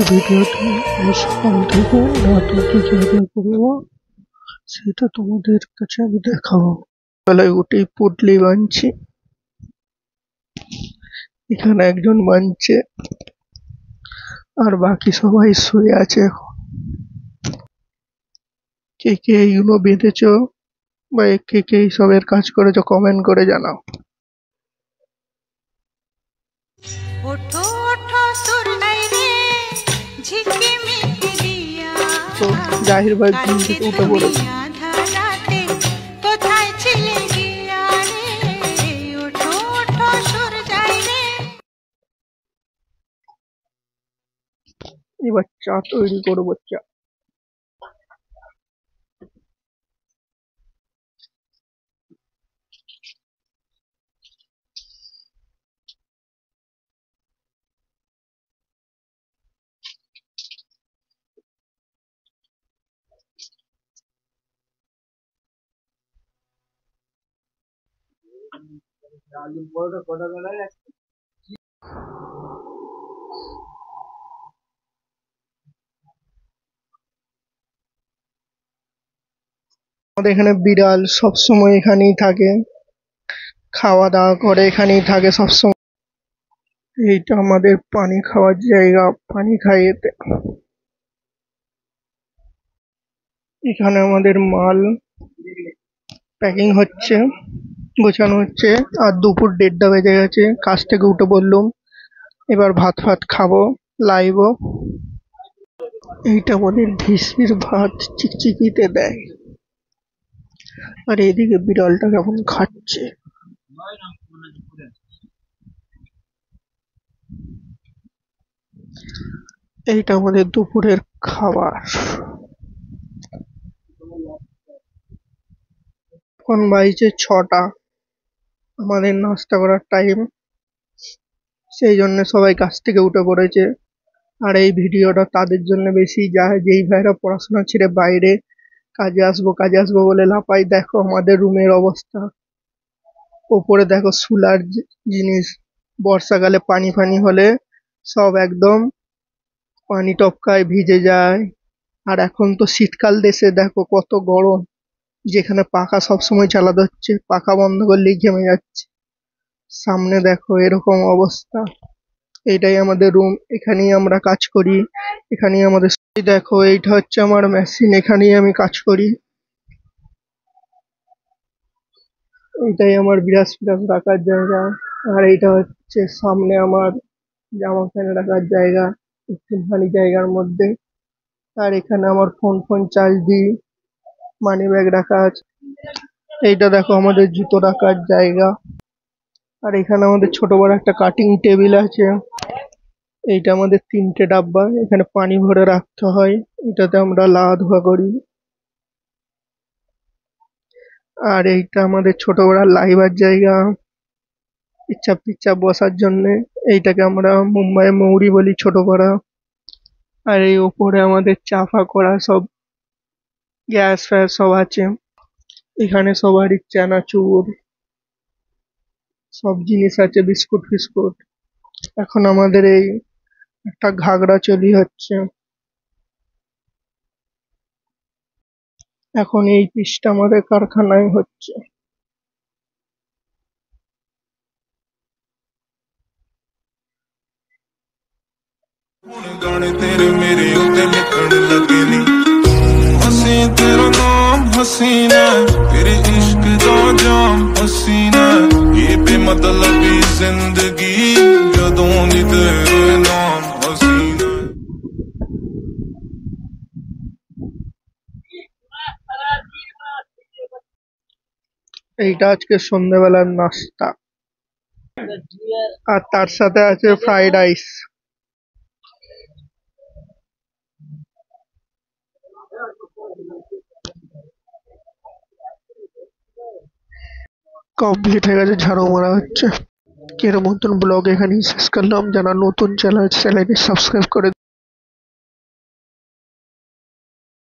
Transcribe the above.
আজকের ভিডিওতে আমি সকাল থেকে রাত অব্দি যা যা করবো সেটা তোমাদের কাছে আমি দেখাবো। বেলায় উঠেই পুটলি বানছি, এখানে একজন বানছে আর বাকি সবাই শুয়ে আছে। এখন কে কে এইগুলো বেঁধেছ বা কে কে এইসবের কাজ করেছো কমেন্ট করে জানাও। তো জাহির ভাই ঘুম থেকে উঠে পড়েছে। এবার চা তৈরি করবো। চা আমাদের এখানে বিড়াল সবসময় এখানেই থাকে, খাওয়া দাওয়া করে এখানেই থাকে সবসময়। এইটা আমাদের পানি খাওয়ার জায়গা, পানি খাই এতে। এখানে আমাদের মাল প্যাকিং হচ্ছে, গোছানো হচ্ছে। আর দুপুর 1:30 বেজে গেছে, কাজ থেকে উঠে পড়লাম, এবার ভাত ফাত খাবো, লাইবো। এইটা আমাদের ভিসির ভাত চিকচিকিতে দেয়। আর এদিকে বিড়ালটা কেমন খাচ্ছে। এইটা আমাদের দুপুরের খাবার। এখন বাজছে 6টা, আমাদের নাস্তা করার টাইম। সেই জন্য সবাই কাজ থেকে উঠে পড়েছে। আর এই ভিডিওটা তাদের জন্য বেশি, যেই ভাইরা পড়াশোনা ছেড়ে বাইরে কাজে আসবো বলে লাফাই। দেখো আমাদের রুমের অবস্থা, ওপরে দেখো সোলার জিনিস, বর্ষাকালে পানি ফানি হলে সব একদম পানি টপকায়, ভিজে যায়। আর এখন তো শীতকাল দেশে, দেখো কত গরম, যেখানে পাখা সবসময় চালাতে হচ্ছে, পাখা বন্ধ করলেই ঘেমে যাচ্ছে। সামনে দেখো এরকম অবস্থা। এইটাই আমাদের রুম, এখানেই আমরা কাজ করি, এখানেই আমাদের। দেখো এইটা হচ্ছে আমার মেশিন, এখানেই আমি কাজ করি। এইটাই আমার বিরাজ রাখার জায়গা। আর এইটা হচ্ছে সামনে আমার জামা প্যান্ট রাখার জায়গা, একটুখানি জায়গার মধ্যে। আর এখানে আমার ফোন চার্জ দিই, মানি ব্যাগ রাখা আছে। এইটা দেখো আমাদের জুতো রাখার জায়গা। আর এখানে আমাদের ছোট বড় একটা কাটিং টেবিল আছে। এইটা আমাদের 3টে ডাব্বা, এখানে পানি ভরে রাখতে হয়, এটাতে আমরা লাওয়া ধোয়া করি। আর এইটা আমাদের ছোট বড় লাইবার জায়গা, ইচ্ছা পিচ্ছা বসার জন্য। এইটাকে আমরা মুম্বাইয়ে মৌরি বলি, ছোট পাড়া। আর এই ওপরে আমাদের চাফা করা সব গ্যাস ফ্যাস সব আছে। এখানে সবারই চানাচুর সব জিনিস আছে, বিস্কুট ফিস্কুট। এখন আমাদের এই একটা ঘাগড়া চলি হচ্ছে, এখন এই পিসটা আমাদের কারখানায় হচ্ছে। गाने तेरे मेरे उत्ते लिखण लगे नी, हसी तेरा नाम हसीना, तेरे इश्क दा जाम हसीना, ये बेमतलबी जिंदगी जदों दी तेरे नाम हसीना। এইটা আজকে সন্ধ্যেবেলার নাস্তা, আর তার সাথে আছে ফ্রাইড রাইস। কমপ্লিট হয়ে গেছে, ঝাড়ু মারা হচ্ছে। এর মতন ব্লগ এখানেই শেষ করলাম। যারা নতুন চ্যানেলটি সাবস্ক্রাইব করে